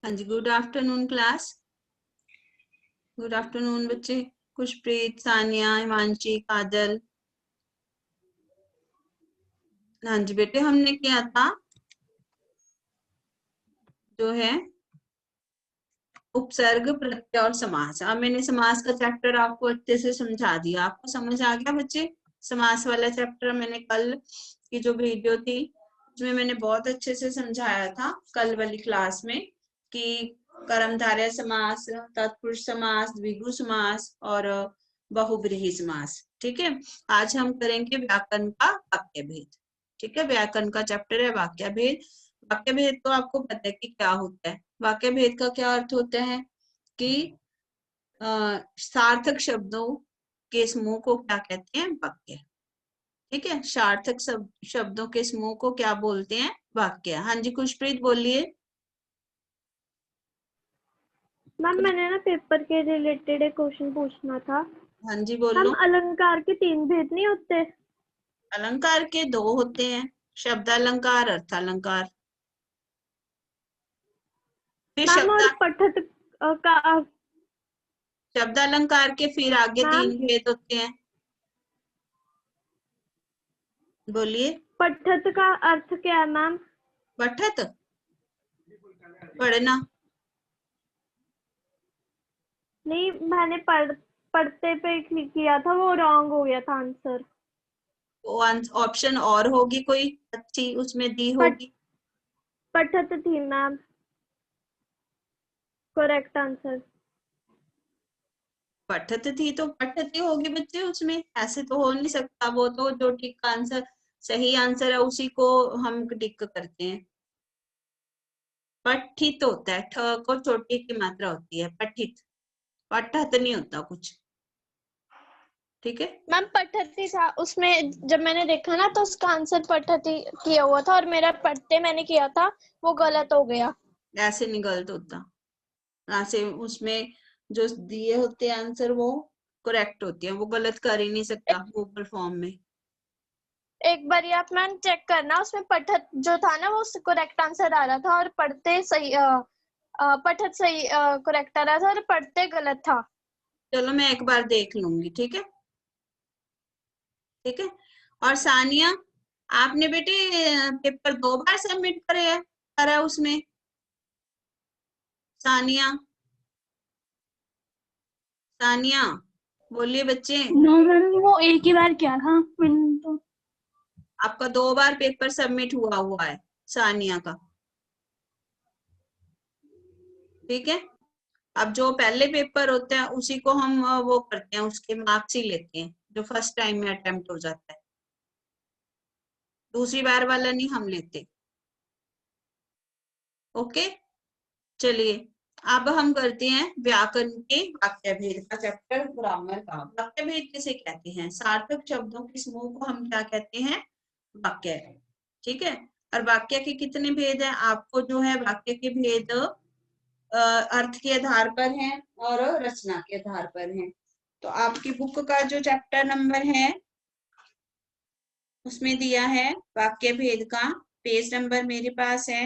हाँ जी, good afternoon class. Good afternoon बच्चे। खुशप्रीत, सानिया, हिमांशी, काजल। हाँ जी बेटे, हमने किया था जो है उपसर्ग, प्रत्यय और समास। अब मैंने समास का चैप्टर आपको अच्छे से समझा दिया। आपको समझ आ गया बच्चे? समास वाला चैप्टर मैंने कल की जो वीडियो थी उसमें मैंने बहुत अच्छे से समझाया था, कल वाली क्लास में, कि कर्मधारय समास, तत्पुरुष समास, द्विगु समास और बहुब्रीहि समास। ठीक है, आज हम करेंगे व्याकरण का वाक्य भेद। ठीक है, व्याकरण का चैप्टर है वाक्य भेद। वाक्य भेद तो आपको पता है कि क्या होता है। वाक्य भेद का क्या अर्थ होता है कि सार्थक शब्दों के समूह को क्या कहते हैं? वाक्य। ठीक है, सार्थक शब्दों के समूह को क्या बोलते हैं? वाक्य। हाँ जी खुशप्रीत बोलिए। मैम मैंने ना पेपर के रिलेटेड एक क्वेश्चन पूछना था। हाँ जी हम बोलो। अलंकार के 3 भेद नहीं होते? अलंकार के 2 होते हैं, शब्द अलंकार, अर्थ अलंकार। फिर मैम और पठत का शब्द अलंकार के फिर आगे मैम 3 भेद होते हैं। बोलिए। पठत का अर्थ क्या है मैम? पठत, पढ़ना। नहीं, मैंने पढ़ते पे क्लिक किया था, वो रॉन्ग हो गया था आंसर। ऑप्शन और होगी कोई अच्छी उसमें दी पठ होगी। पठत थी मैम करेक्ट आंसर। पठत थी तो पठत ही होगी बच्चे, उसमें ऐसे तो हो नहीं सकता। वो तो जो टिक का आंसर सही आंसर है उसी को हम टिक करते हैं। पठित होता है, ठ को चोटी की मात्रा होती है, पठित। पठत नहीं होता कुछ। ठीक है, मैम पठत ही था उसमें, जब मैंने देखा ना तो उसका आंसर पठत ही किया हुआ था और मेरा पढ़ते मैंने किया था वो गलत हो गया। ऐसे नहीं गलत होता। ऐसे उसमें जो दिए होते हैं आंसर वो करेक्ट होते हैं, वो गलत कर ही नहीं सकता गूगल फॉर्म में। एक बार आप मैम चेक करना, उसमें पठत जो था ना वो करेक्ट आंसर आ रहा था और पढ़ते सही पठत सही करेक्ट आ रहा था और पढ़ते गलत था। चलो मैं एक बार देख लूंगी। ठीक है, ठीक है। और सानिया, आपने बेटे पेपर 2 बार सबमिट करा है उसमें। सानिया, सानिया बोलिए बच्चे। नो मैम, वो एक ही बार किया था मैंने तो। आपका 2 बार पेपर सबमिट हुआ है सानिया का। ठीक है, अब जो पहले पेपर होते हैं उसी को हम वो करते हैं, उसके मार्क्स ही लेते हैं जो फर्स्ट टाइम में अटेम्प्ट हो जाता है। दूसरी बार वाला नहीं हम लेते। ओके, चलिए अब हम करते हैं व्याकरण के वाक्य भेद का चैप्टर, ग्रामर का। वाक्य भेद किसे कहते हैं? सार्थक शब्दों के समूह को हम क्या कहते हैं? वाक्य। ठीक है, और वाक्य के कितने भेद हैं? आपको जो है वाक्य के भेद अर्थ के आधार पर हैं और रचना के आधार पर हैं। तो आपकी बुक का जो चैप्टर नंबर है उसमें दिया है वाक्य भेद का, पेज नंबर मेरे पास है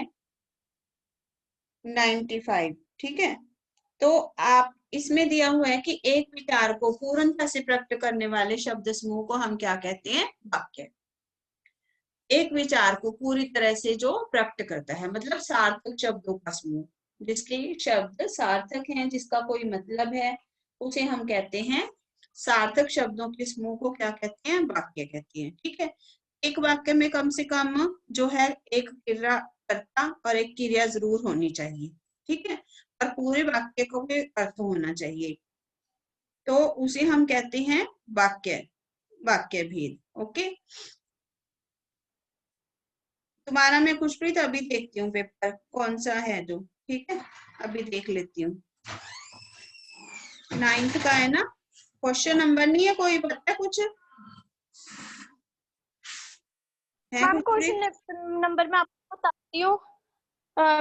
95। ठीक है, तो आप इसमें दिया हुआ है कि एक विचार को पूर्णता से प्रकट करने वाले शब्द समूह को हम क्या कहते हैं? वाक्य। एक विचार को पूरी तरह से जो प्रकट करता है, मतलब सार्थक शब्दों का समूह, जिसके शब्द सार्थक हैं, जिसका कोई मतलब है, उसे हम कहते हैं सार्थक शब्दों के समूह को क्या कहते हैं? वाक्य कहते हैं। ठीक है, एक वाक्य में कम से कम जो है एक क्रियाकर्ता और एक क्रिया जरूर होनी चाहिए। ठीक है, और पूरे वाक्य को भी अर्थ होना चाहिए, तो उसे हम कहते हैं वाक्य, वाक्य भेद। ओके, तुम्हारा मैं खुशप्रीत अभी देखती हूँ पेपर कौन सा है जो। ठीक है, अभी देख लेती हूँ। 9th का है ना? क्वेश्चन नंबर नहीं है कोई, पता है कुछ है मैम खुशप्रीत? क्वेश्चन नंबर मैं आपको बताती हूँ,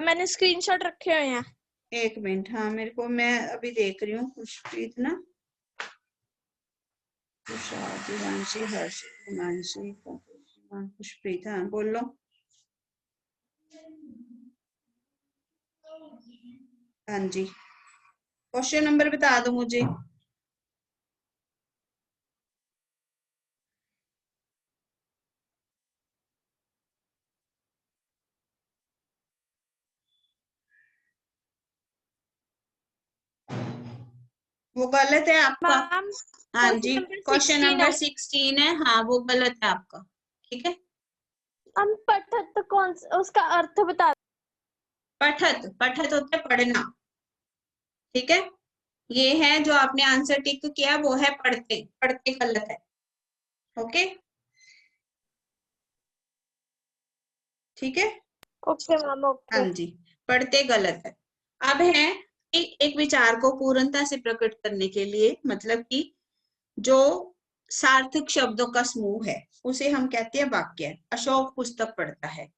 मैंने स्क्रीनशॉट रखे हुए हैं। एक मिनट, हाँ मेरे को, मैं अभी देख रही हूँ खुशप्रीत ना। हिमांशी, हर्ष, हिमांशी, खुशप्रीत, हाँ बोलो। हाँ जी, क्वेश्चन नंबर बता दो मुझे। वो गलत है आपका। मैम हाँ जी, क्वेश्चन क्वेश्चन नंबर नंबर 16 है। 16 है, हाँ वो गलत है आपका। ठीक है, हम पठत कौन उसका अर्थ बता। पठत, पठत होता है पढ़ना। ठीक है, ये है जो आपने आंसर टिक किया वो है पढ़ते, पढ़ते गलत है। ओके, ठीक है, ओके मैम हाँ ओके। जी, पढ़ते गलत है। अब है कि एक विचार को पूर्णता से प्रकट करने के लिए, मतलब कि जो सार्थक शब्दों का समूह है उसे हम कहते हैं वाक्य। अशोक पुस्तक पढ़ता है,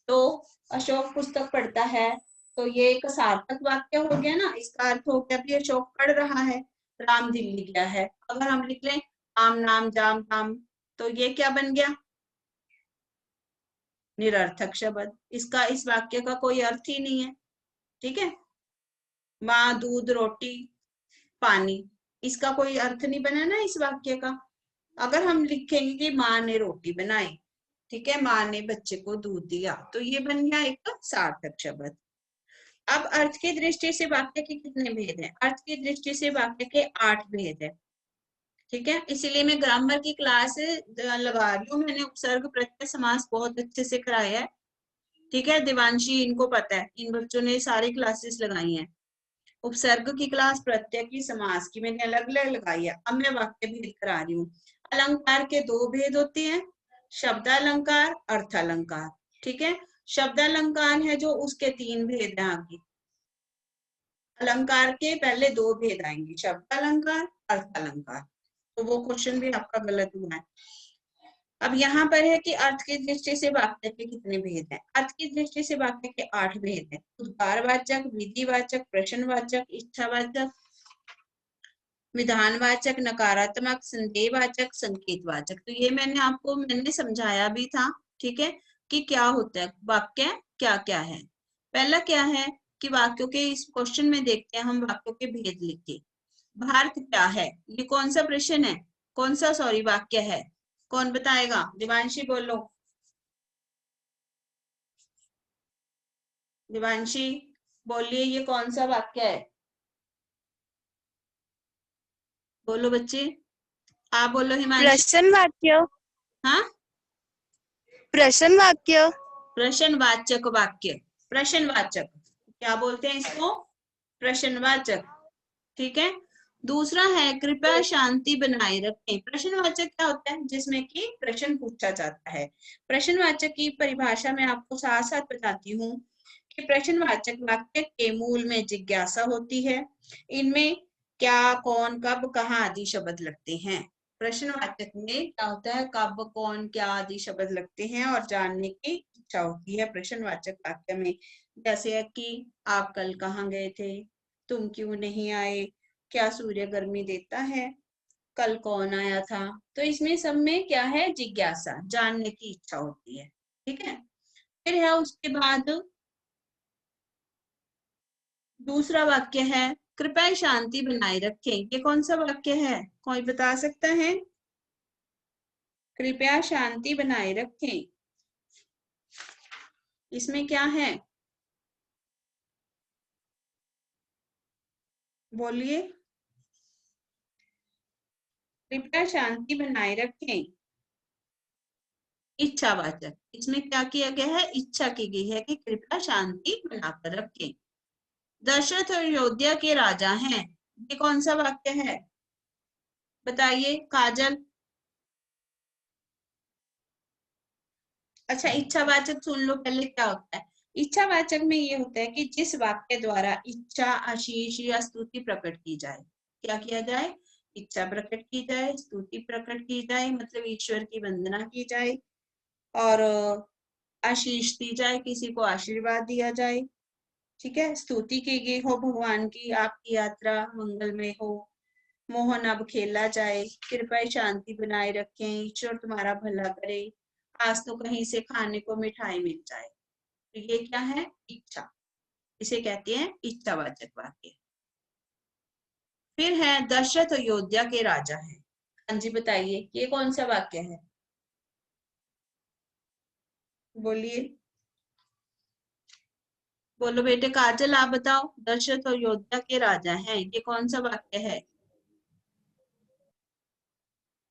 तो अशोक पुस्तक पढ़ता है तो ये एक सार्थक वाक्य हो गया ना। इसका अर्थ हो गया भी अशोक पढ़ रहा है। राम दिल्ली गया है, अगर हम लिख लें आम नाम जाम ताम, तो ये क्या बन गया? निरर्थक शब्द। इसका इस वाक्य का कोई अर्थ ही नहीं है। ठीक है, माँ दूध रोटी पानी, इसका कोई अर्थ नहीं बना ना इस वाक्य का। अगर हम लिखेंगे कि माँ ने रोटी बनाई, ठीक है, माँ ने बच्चे को दूध दिया, तो ये बन गया एक सार्थक शब्द। अब अर्थ की दृष्टि से वाक्य के कितने भेद हैं? अर्थ की दृष्टि से वाक्य के 8 भेद है। ठीक है, इसीलिए मैं ग्रामर की क्लास लगा रही हूँ। मैंने उपसर्ग प्रत्यय समास बहुत अच्छे से कराया है। ठीक है, दिवांशी इनको पता है, इन बच्चों ने सारी क्लासेस लगाई हैं। उपसर्ग की क्लास, प्रत्यय की, समास की मैंने अलग अलग लगाई है। अब मैं वाक्य भेद करा रही हूँ। अलंकार के 2 भेद होते हैं, शब्दालंकार, अर्थालंकार। ठीक है, शब्दालंकार है जो उसके 3 भेद हैं आगे। अलंकार के पहले 2 भेद आएंगे, शब्दालंकार, अर्थालंकार। तो वो क्वेश्चन भी आपका गलत हुआ है। अब यहाँ पर है कि अर्थ की दृष्टि से वाक्य के कितने भेद हैं? अर्थ की दृष्टि से वाक्य के 8 भेद हैं। उद्गारवाचक, विधिवाचक, प्रश्नवाचक, इच्छावाचक, विधानवाचक, नकारात्मक, संदेहवाचक, संकेतवाचक। तो ये मैंने समझाया भी था। ठीक है, कि क्या होता है वाक्य, क्या क्या है। पहला क्या है कि वाक्यों के, इस क्वेश्चन में देखते हैं हम वाक्यों के भेद लिखे। भारत क्या है, ये कौन सा प्रश्न है, कौन सा सॉरी वाक्य है? कौन बताएगा? दिवांशी बोलो, दिवांशी बोलिए, ये कौन सा वाक्य है? बोलो बच्चे, आप बोलो हिमांशी। प्रश्न वाक्य। हाँ, प्रश्न वाक्य। प्रश्नवाचक वाक्य, प्रश्नवाचक क्या बोलते हैं इसको? प्रश्नवाचक। ठीक है, दूसरा है कृपया शांति बनाए रखें। प्रश्नवाचक क्या होता है? जिसमें कि प्रश्न पूछा जाता है। प्रश्नवाचक की परिभाषा में आपको साथ साथ बताती हूँ कि प्रश्नवाचक वाक्य के मूल में जिज्ञासा होती है। इनमें क्या, कौन, कब, कहाँ आदि शब्द लगते हैं। प्रश्नवाचक में क्या होता है? कब, कौन, क्या आदि शब्द लगते हैं और जानने की इच्छा होती है प्रश्नवाचक वाक्य में। जैसे कि आप कल कहाँ गए थे, तुम क्यों नहीं आए, क्या सूर्य गर्मी देता है, कल कौन आया था। तो इसमें सब में क्या है? जिज्ञासा, जानने की इच्छा होती है। ठीक है, फिर है उसके बाद दूसरा वाक्य है कृपया शांति बनाए रखें। ये कौन सा वाक्य है? कोई बता सकता है? कृपया शांति बनाए रखें, इसमें क्या है? बोलिए, कृपया शांति बनाए रखें, इच्छावाचक। इसमें क्या किया गया है? इच्छा की गई है कि कृपया शांति बनाकर रखें। दशरथ अयोध्या के राजा हैं, ये कौन सा वाक्य है? बताइए काजल। अच्छा, इच्छावाचक सुन लो पहले क्या होता है। इच्छावाचक में ये होता है कि जिस वाक्य द्वारा इच्छा, आशीष या स्तुति प्रकट की जाए। क्या किया जाए? इच्छा प्रकट की जाए, स्तुति प्रकट की जाए, मतलब ईश्वर की वंदना की जाए, और आशीष दी जाए, किसी को आशीर्वाद दिया जाए। ठीक है, स्तुति की गई हो भगवान की, आपकी यात्रा मंगलमय हो, मोहन अब खेला जाए, कृपया शांति बनाए रखें, ईश्वर तुम्हारा भला करे, आज तो कहीं से खाने को मिठाई मिल जाए। तो ये क्या है? इच्छा। इसे कहते हैं इच्छावाचक वाक्य। फिर है दशरथ अयोध्या के राजा हैं। हाँ जी बताइए, ये कौन सा वाक्य है? बोलिए, बोलो बेटे। काजल आप बताओ, दशरथ अयोध्या के राजा हैं, ये कौन सा वाक्य है?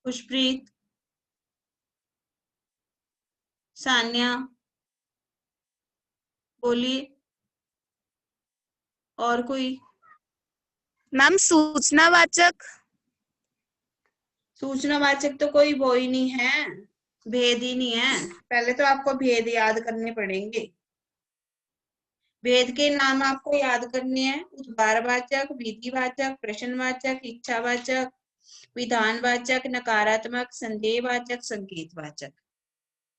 खुशप्रीत, सान्या, बोलिए। और कोई? मैम सूचनावाचक। सूचनावाचक तो कोई वो ही नहीं है, भेद ही नहीं है। पहले तो आपको भेद याद करने पड़ेंगे। भेद के नाम आपको याद करने हैं। उद्गारवाचक, विधिवाचक, प्रश्नवाचक, इच्छावाचक, विधानवाचक, नकारात्मक, संदेहवाचक, संकेतवाचक।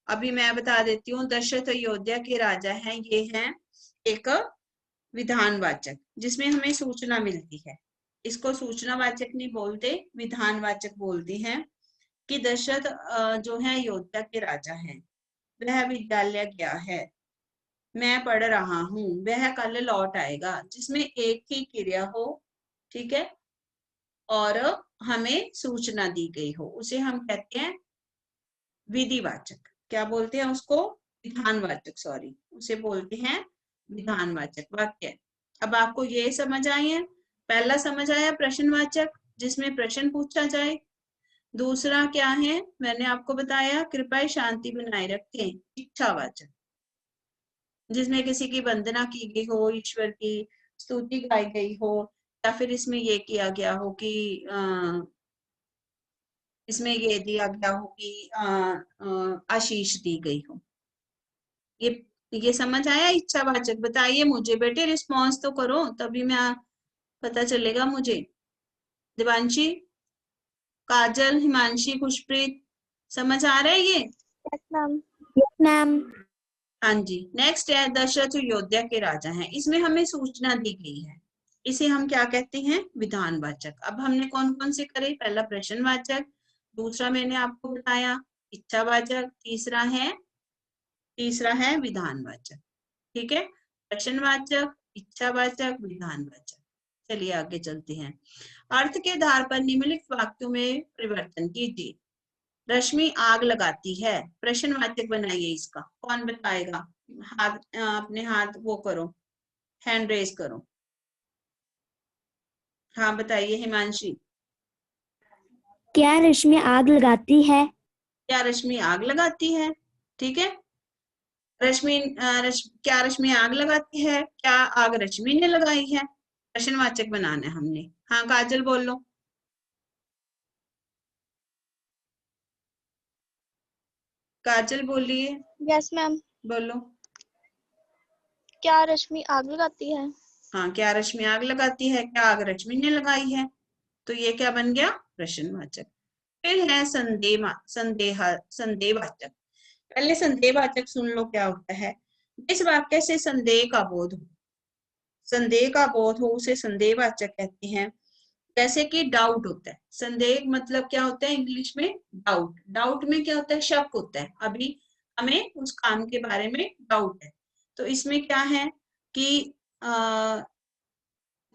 अभी मैं बता देती हूँ। दशरथ अयोध्या के राजा हैं, ये हैं एक विधानवाचक, जिसमें हमें सूचना मिलती है। इसको सूचनावाचक नहीं बोलते, विधानवाचक बोलते हैं कि दशरथ जो है अयोध्या के राजा हैं। वह विद्यालय गया है, मैं पढ़ रहा हूँ, वह कल लौट आएगा, जिसमें एक ही क्रिया हो, ठीक है, और हमें सूचना दी गई हो, उसे हम कहते हैं विधिवाचक। क्या बोलते हैं उसको? विधानवाचक, सॉरी, उसे बोलते हैं विधानवाचक वाक्य। अब आपको ये समझ आई है? पहला समझ आया प्रश्नवाचक, जिसमें प्रश्न पूछा जाए। दूसरा क्या है, मैंने आपको बताया, कृपया शांति बनाए रखें, इच्छावाचक, जिसमें किसी की वंदना की गई हो, ईश्वर की स्तुति गाई गई हो, या फिर इसमें ये किया गया हो कि इसमें ये दिया गया हो कि आशीष दी गई हो। ये समझ आया इच्छावाचक? बताइए मुझे बेटे, रिस्पॉन्स तो करो, तभी मैं पता चलेगा मुझे। दिवांशी, काजल, हिमांशी, खुशप्रीत, समझ आ रहा है ये? Yes ma'am. मैम हाँ जी। नेक्स्ट है दशरथ अयोध्या के राजा हैं, इसमें हमें सूचना दी गई है, इसे हम क्या कहते हैं? विधानवाचक। अब हमने कौन कौन से करे? पहला प्रश्नवाचक, दूसरा मैंने आपको बताया इच्छावाचक, तीसरा है विधानवाचक। ठीक है, प्रश्नवाचक, इच्छावाचक, विधानवाचक। चलिए आगे चलते हैं। अर्थ के आधार पर निम्नलिखित वाक्यों में परिवर्तन कीजिए। रश्मि आग लगाती है, प्रश्नवाचक बनाइए इसका। कौन बताएगा? हाथ, अपने हाथ वो करो, हैंड रेज करो। हाँ बताइए हिमांशी। क्या रश्मि आग लगाती है? क्या रश्मि आग लगाती है? ठीक है, क्या रश्मि आग लगाती है? क्या आग रश्मि ने लगाई है? प्रश्नवाचक बनाना है हमने। हाँ काजल बोल लो। काजल बोलिए। Yes ma'am. बोलो। क्या रश्मि आग लगाती है? हाँ, क्या रश्मि आग लगाती है? क्या आग रश्मि ने लगाई है? तो ये क्या बन गया? प्रश्नवाचक। फिर है संदेहवाचक। पहले संदेहवाचक सुन लो क्या होता है। इस वाक्य से संदेह का बोध हो, संदेह का बोध हो उसे संदेहवाचक कहते हैं। जैसे कि डाउट होता है। संदेह मतलब क्या होता है इंग्लिश में? डाउट। डाउट में क्या होता है? शक होता है। अभी हमें उस काम के बारे में डाउट है, तो इसमें क्या है कि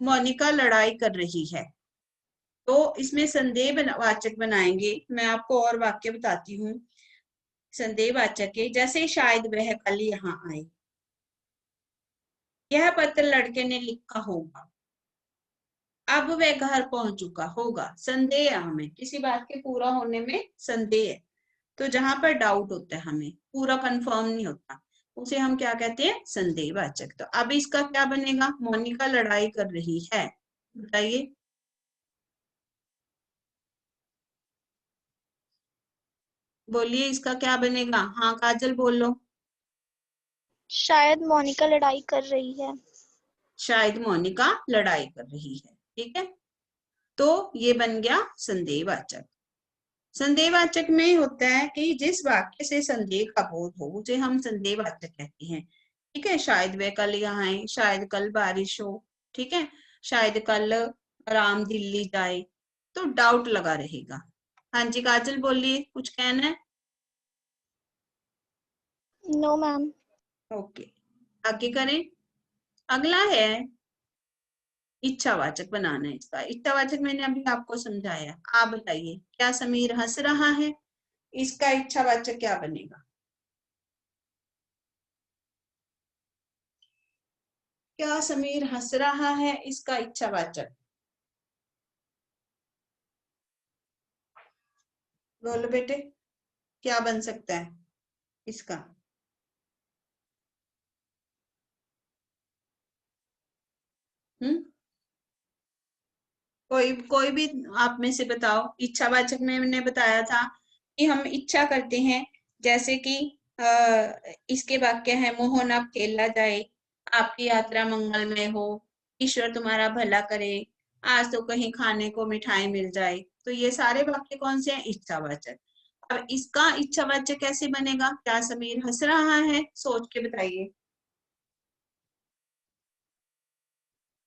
मोनिका लड़ाई कर रही है, तो इसमें संदेहवाचक बनाएंगे। मैं आपको और वाक्य बताती हूँ संदेहवाचक के। जैसे शायद वह कल यहाँ आए, यह पत्र लड़के ने लिखा होगा, अब वह घर पहुंच चुका होगा। संदेह है हमें, किसी बात के पूरा होने में संदेह है। तो जहां पर डाउट होता है, हमें पूरा कंफर्म नहीं होता, उसे हम क्या कहते हैं? संदेहवाचक। तो अब इसका क्या बनेगा? मोनिका लड़ाई कर रही है, बताइए। बोलिए इसका क्या बनेगा? हाँ काजल बोलो। शायद मोनिका लड़ाई कर रही है। शायद मोनिका लड़ाई कर रही है, ठीक है, तो ये बन गया संदेहवाचक। संदेहवाचक में होता है कि जिस वाक्य से संदेह का बोध हो उसे हम संदेहवाचक कहते हैं। ठीक है, शायद वे कल यहाँ आए, शायद कल बारिश हो, ठीक है, शायद कल राम दिल्ली जाए, तो डाउट लगा रहेगा। हाँ जी काजल बोलिए, कुछ कहना है? No ma'am. ओके, आगे करें। अगला है इच्छावाचक बनाना है। इसका इच्छावाचक मैंने अभी आपको समझाया। आप बताइए, क्या समीर हंस रहा है? इसका इच्छावाचक क्या बनेगा? क्या समीर हंस रहा है? इसका इच्छावाचक बोलो बेटे, क्या बन सकता है इसका? कोई भी आप में से बताओ। इच्छावाचक में मैंने बताया था कि हम इच्छा करते हैं, जैसे कि इसके वाक्य है, मोहन अब खेला जाए, आपकी यात्रा मंगलमय हो, ईश्वर तुम्हारा भला करे, आज तो कहीं खाने को मिठाई मिल जाए। तो ये सारे वाक्य कौन से हैं? इच्छावाचक। अब इसका इच्छावाचक कैसे बनेगा? क्या समीर हंस रहा है? सोच के बताइए,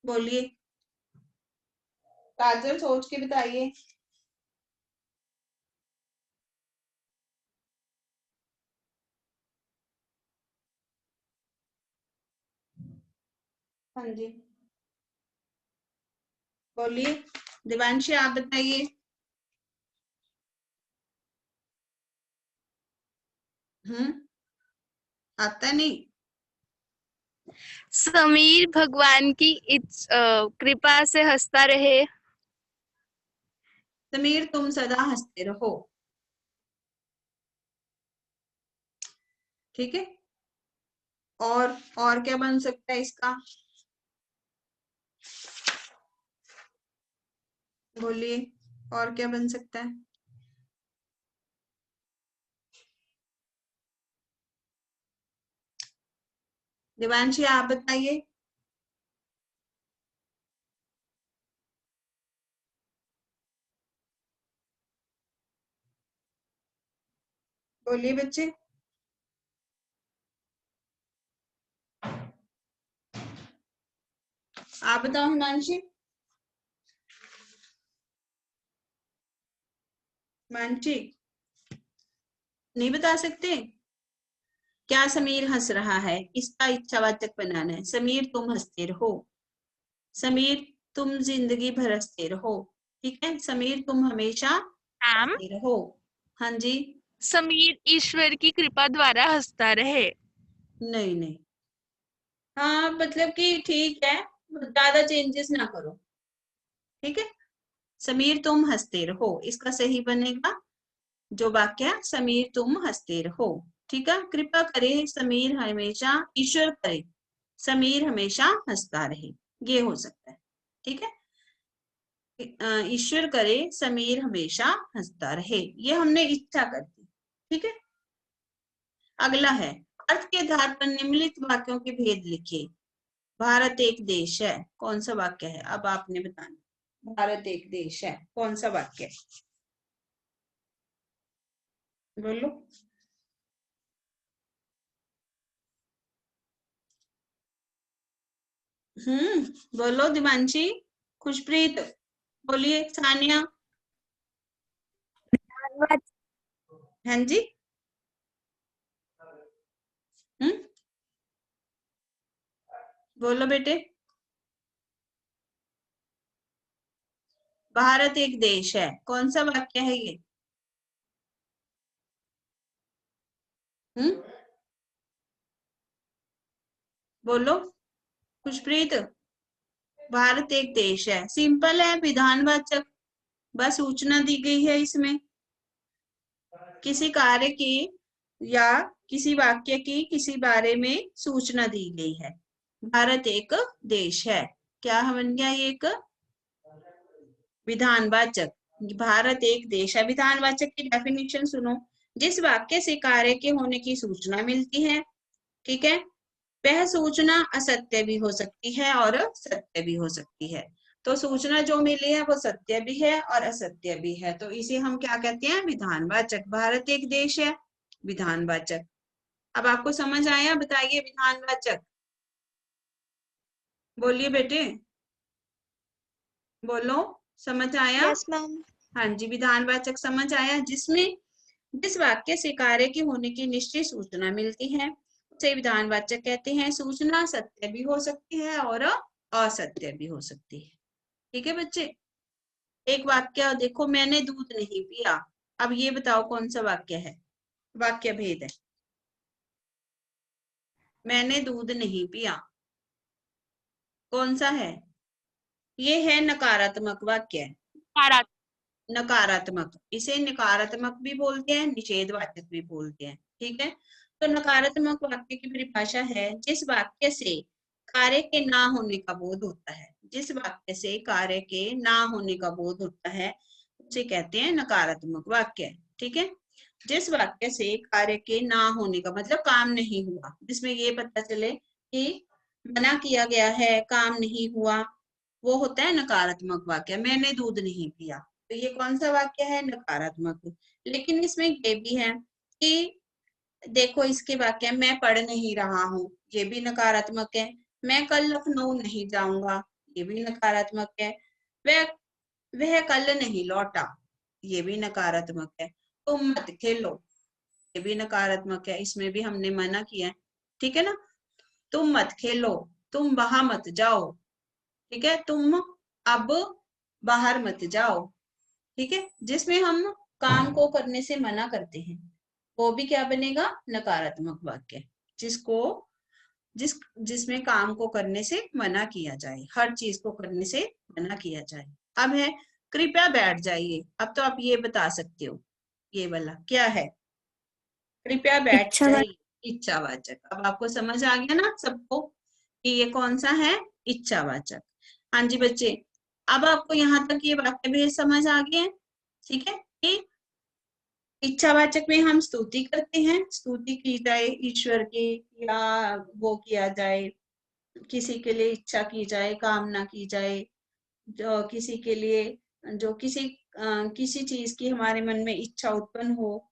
बोलिए काजल, सोच के बताइए। हाँ जी, बोलिए दिवांशी, आप बताइए। आता नहीं? समीर भगवान की कृपा से हंसता रहे। समीर तुम सदा हंसते रहो। ठीक है। और क्या बन सकता है इसका? बोलिए, और क्या बन सकता है? दिवांशी आप बताइए। बोलिए बच्चे। आप बताओ हिमांशी। हिमांशी नहीं बता सकते? क्या समीर हंस रहा है? इसका इच्छावाचक बनाना है। समीर तुम हंसते रहो। समीर तुम जिंदगी भर हंसते रहो। ठीक है। समीर तुम हमेशा हंसते रहो। हाँ जी। समीर ईश्वर की कृपा द्वारा हंसता रहे। नहीं नहीं, हाँ मतलब कि ठीक है, ज्यादा चेंजेस ना करो। ठीक है। समीर तुम हंसते रहो, इसका सही बनेगा जो वाक्य, समीर तुम हंसते रहो। ठीक है। कृपा करे समीर हमेशा, ईश्वर करे समीर हमेशा हंसता रहे, ये हो सकता है। ठीक है। ईश्वर करे समीर हमेशा हंसता रहे, ये हमने इच्छा कर दी। ठीक है। अगला है, अर्थ के आधार पर निम्नलिखित वाक्यों के भेद लिखिए। भारत एक देश है, कौन सा वाक्य है? अब आपने बताना। भारत एक देश है, कौन सा वाक्य है? बोलो। बोलो दिवांशी, खुशप्रीत, बोलिए सानिया। हाँ जी। बोलो बेटे। भारत एक देश है, कौन सा वाक्य है ये? बोलो खुशप्रीत। भारत एक देश है, सिंपल है, विधानवाचक, बस सूचना दी गई है इसमें, किसी कार्य की या किसी वाक्य की किसी बारे में सूचना दी गई है। भारत एक देश है, क्या बन गया? ये एक विधानवाचक। भारत एक देश है, विधानवाचक की डेफिनेशन सुनो। जिस वाक्य से कार्य के होने की सूचना मिलती है, ठीक है, वह सूचना असत्य भी हो सकती है और सत्य भी हो सकती है। तो सूचना जो मिली है वो सत्य भी है और असत्य भी है, तो इसे हम क्या कहते हैं? विधानवाचक। भारत एक देश है, विधानवाचक। अब आपको समझ आया? बताइए विधानवाचक। बोलिए बेटे, बोलो, समझ आया? Yes ma'am. हाँ जी, विधानवाचक समझ आया, जिसमें जिस वाक्य से कार्य के होने की निश्चित सूचना मिलती है, उसे विधानवाचक कहते हैं। सूचना सत्य भी हो सकती है और असत्य भी हो सकती है। ठीक है बच्चे, एक वाक्य देखो, मैंने दूध नहीं पिया। अब ये बताओ कौन सा वाक्य है, वाक्य भेद है। मैंने दूध नहीं पिया कौन सा है? ये है नकारात्मक वाक्य, नकारात्मक। इसे नकारात्मक भी बोलते हैं, निषेधवाचक भी बोलते हैं। ठीक है, तो नकारात्मक वाक्य की परिभाषा है जिस वाक्य से कार्य के ना होने का बोध होता है। जिस वाक्य से कार्य के ना होने का बोध होता है उसे कहते हैं नकारात्मक वाक्य। ठीक है, जिस वाक्य से कार्य के ना होने का मतलब काम नहीं हुआ, जिसमें ये पता चले कि मना किया गया है, काम नहीं हुआ, वो होता है नकारात्मक वाक्य। मैंने दूध नहीं पिया, तो ये कौन सा वाक्य है? नकारात्मक। लेकिन इसमें ये भी है कि देखो इसके वाक्य, मैं पढ़ नहीं रहा हूँ, ये भी नकारात्मक है। मैं कल लखनऊ नहीं जाऊंगा, ये भी नकारात्मक है। वह कल नहीं लौटा, ये भी नकारात्मक है। तुम मत खेलो, ये भी नकारात्मक है, इसमें भी हमने मना किया है। ठीक है ना, तुम मत खेलो, तुम वहां मत जाओ। ठीक है, तुम अब बाहर मत जाओ। ठीक है, जिसमें हम काम को करने से मना करते हैं वो भी क्या बनेगा? नकारात्मक वाक्य। जिसमें काम को करने से मना किया जाए, हर चीज को करने से मना किया जाए। अब है कृपया बैठ जाइए। अब तो आप ये बता सकते हो ये वाला क्या है? कृपया बैठ इच्छावाचक। जाइए, इच्छावाचक। अब आपको समझ आ गया ना सबको कि ये कौन सा है? इच्छावाचक। हाँ जी बच्चे, अब आपको यहाँ तक ये वाक्य भी समझ आ गया है। ठीक है, कि इच्छावाचक में हम स्तुति करते हैं, स्तुति की जाए ईश्वर की, या वो किया जाए, किसी के लिए इच्छा की जाए, कामना की जाए, जो किसी के लिए, जो किसी चीज की हमारे मन में इच्छा उत्पन्न हो,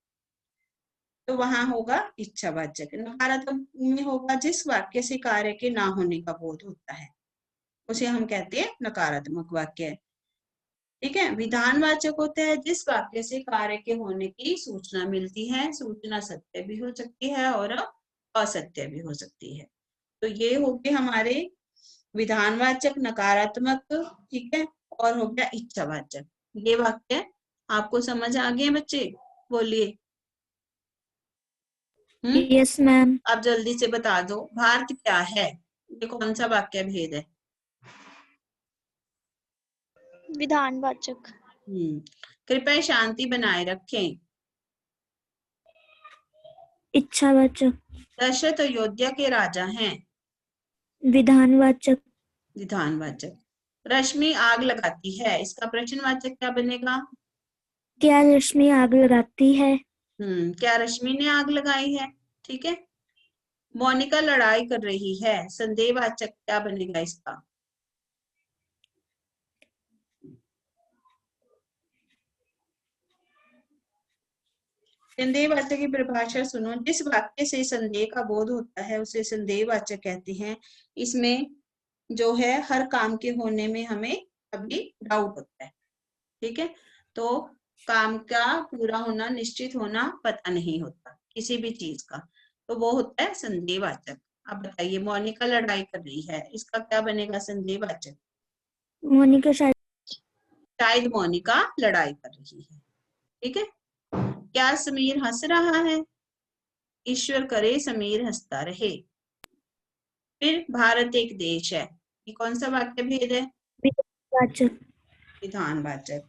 तो वहां होगा इच्छावाचक। नकारात्मक में होगा जिस वाक्य से कार्य के ना होने का बोध होता है, उसे हम कहते हैं नकारात्मक वाक्य। ठीक है, विधानवाचक होता है जिस वाक्य से कार्य के होने की सूचना मिलती है। सूचना सत्य भी हो सकती है और असत्य भी हो सकती है। तो ये हो गए हमारे विधानवाचक, नकारात्मक। ठीक है, और हो गया इच्छावाचक। ये वाक्य आपको समझ आ गए बच्चे? बोलिए। Yes ma'am. अब जल्दी से बता दो, भारत क्या है? ये कौन सा वाक्य भेद है? विधानवाचक। कृपया शांति बनाए रखें। इच्छावाचक। दशरथ अयोध्या के राजा हैं। विधानवाचक। विधानवाचक। रश्मि आग लगाती है, इसका प्रश्नवाचक क्या बनेगा? क्या रश्मि आग लगाती है? क्या रश्मि ने आग लगाई है? ठीक है। मोनिका लड़ाई कर रही है, संदेहवाचक क्या बनेगा इसका? संदेहवाचक की परिभाषा सुनो। जिस वाक्य से संदेह का बोध होता है उसे संदेहवाचक कहते हैं। इसमें जो है हर काम के होने में हमें कभी डाउट होता है। ठीक है, तो काम का पूरा होना, निश्चित होना पता नहीं होता किसी भी चीज का, तो वो होता है संदेहवाचक। अब बताइए, मोनिका लड़ाई कर रही है, इसका क्या बनेगा संदेहवाचक? मोनिका शायद मोनिका लड़ाई कर रही है। ठीक है, क्या समीर हंस रहा है? ईश्वर करे समीर हंसता रहे। फिर भारत एक देश है, ये कौन सा वाक्य भेद है? विधानवाचक। विधानवाचक।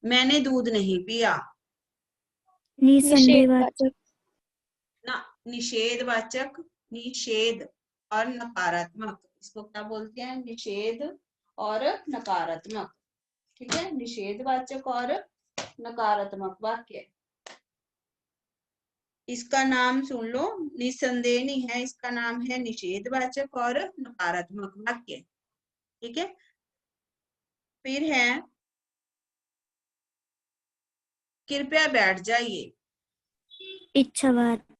मैंने दूध नहीं पिया, निसंदेहवाचक। ना निषेधवाचक। निषेध और नकारात्मक, इसको क्या बोलते हैं? निषेध और नकारात्मक। ठीक है, निषेधवाचक और नकारात्मक वाक्य। इसका नाम सुन लो, निसंदेह नहीं है, इसका नाम है निषेधवाचक और नकारात्मक वाक्य। ठीक है, फिर है कृपया बैठ जाइए। इच्छावाचक।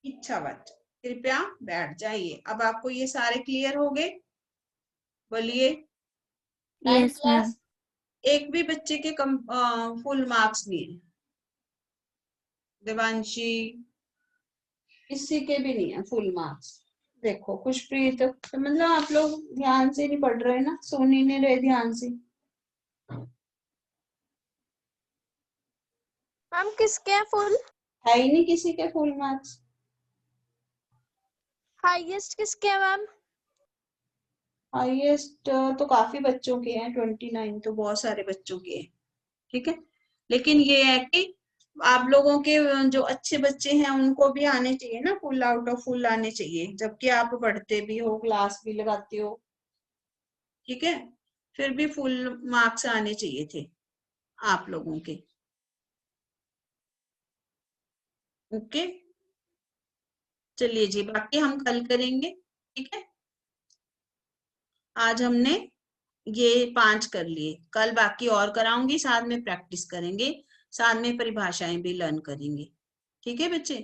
इच्छावाचक, कृपया बैठ जाइए। अब आपको ये सारे क्लियर हो गए? बोलिए। Yes ma'am. एक भी बच्चे के फुल मार्क्स नहीं है। देवांशी, किसी के भी नहीं है फुल मार्क्स। देखो खुशप्रीत, तो मतलब आप लोग ध्यान से नहीं पढ़ रहे ना, सुन ही नहीं रहे ध्यान से। मैम किसके हैं फुल? है ही नहीं किसी के फुल मार्क्स। हाईएस्ट किसके हैं मैम? हाईएस्ट तो काफी बच्चों के हैं, 29 तो बहुत सारे बच्चों के हैं, ठीक है। लेकिन ये है कि आप लोगों के जो अच्छे बच्चे हैं उनको भी आने चाहिए ना, फुल आउट ऑफ फुल आने चाहिए, जबकि आप पढ़ते भी हो, क्लास भी लगाते हो, ठीक है। फिर भी फुल मार्क्स आने चाहिए थे आप लोगों के। ओके, चलिए जी, बाकी हम कल करेंगे, ठीक है। आज हमने ये 5 कर लिए, कल बाकी और कराऊंगी, साथ में प्रैक्टिस करेंगे, साथ में परिभाषाएं भी लर्न करेंगे, ठीक है बच्चे।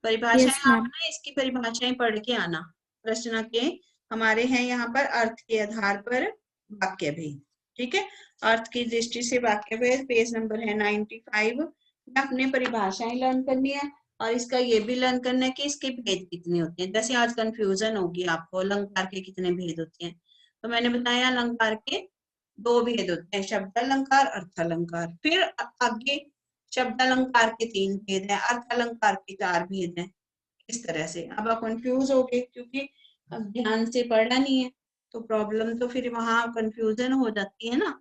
परिभाषाएं Yes, आप ma'am. ना इसकी परिभाषाएं पढ़ के आना। रचना के हमारे हैं यहाँ पर अर्थ के आधार पर वाक्य भेद, ठीक है। अर्थ की दृष्टि से वाक्य भेद, पेज नंबर है 95। अपने परिभाषाएं लर्न करनी है और इसका ये भी लर्न करना है कि इसके भेद कितने होते हैं। जैसे आज कंफ्यूजन होगी आपको, अलंकार के कितने भेद होते हैं, तो मैंने बताया अलंकार के 2 भेद होते हैं, शब्द अलंकार, अर्थ अलंकार। फिर आगे शब्द अलंकार के 3 भेद हैं, अर्थ अलंकार के 4 भेद हैं। इस तरह से अब आप कंफ्यूज हो गए क्योंकि अब ध्यान से पढ़ा नहीं है, तो प्रॉब्लम तो फिर वहां कंफ्यूजन हो जाती है ना।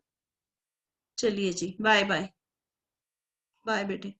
चलिए जी, बाय बाय, बाय बेटे।